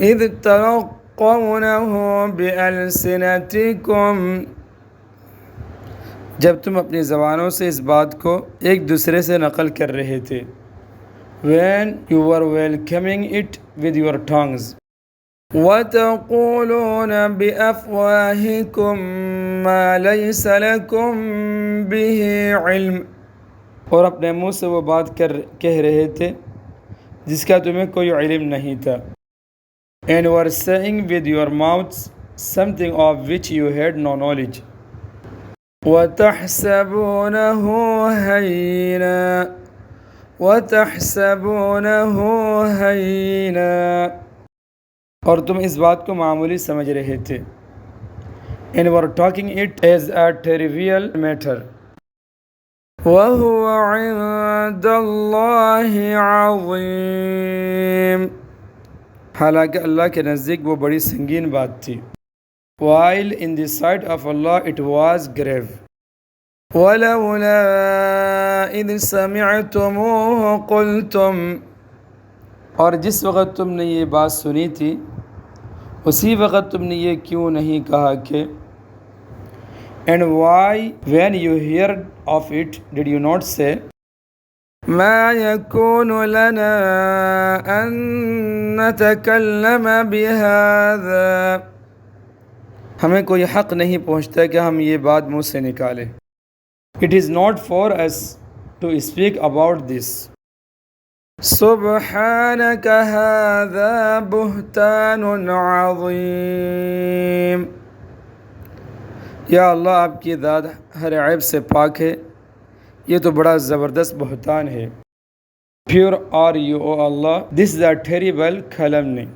اذ تلقونه بألسنتكم، جب تم اپنی زبانوں سے اس بات کو ایک دوسرے سے نقل کر رہے تھے. when you were welcoming it with your tongues. وَتَقُولُونَ بِأَفْوَاهِكُمْ مَا لَيْسَ لَكُمْ بِهِ عِلْمٍ، اور اپنے منہ سے وہ بات کہہ رہے تھے جس کا تمہیں کوئی علم نہیں تھا. and were saying with your mouths something of which you had no knowledge. وَتَحْسَبُونَهُ هَيِّنًا وَتَحْسَبُونَهُ هَيِّنًا، اور تم اس بات کو معمولی سمجھ رہے تھے. and were talking it as a trivial matter. وَهُوَ عِندَ اللَّهِ عَظِيمٌ، حالانکہ اللہ کے نزدیک وہ بڑی سنگین بات تھی. while in the sight of Allah it was grave. وَلَوْلَا إِذْ سَمِعْتُمُوهُ قُلْتُمْ، اور جس وقت تم نے یہ بات سنی تھی اسی وقت تم نے یہ کیوں نہیں کہا کہ. and why when you heard of it did you not say ما يكون لنا أن نتكلم بهذا، ہمیں کوئی حق نہیں پہنچتا کہ ہم یہ بات منہ سے نکالیں. it is not for us to speak about this. سبحانك هذا بہتان عظیم، یا اللہ آپ کی ذات ہر عیب سے پاک ہے، یہ تو بڑا زبردست بہتان ہے. Pure are you, O Allah, this is a terrible calumny.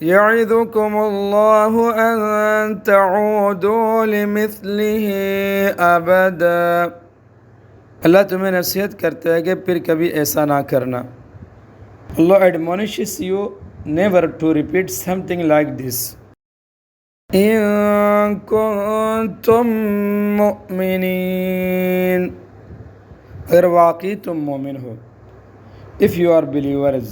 يعظكم الله أن تعودوا لمثله أبدا، اللہ تمہیں نصیحت کرتا ہے کہ پھر کبھی ایسا نہ کرنا. Allah admonishes you never to repeat something like this. إن كنتم مؤمنين، اگر واقعی تم مومن ہو. if you are believers.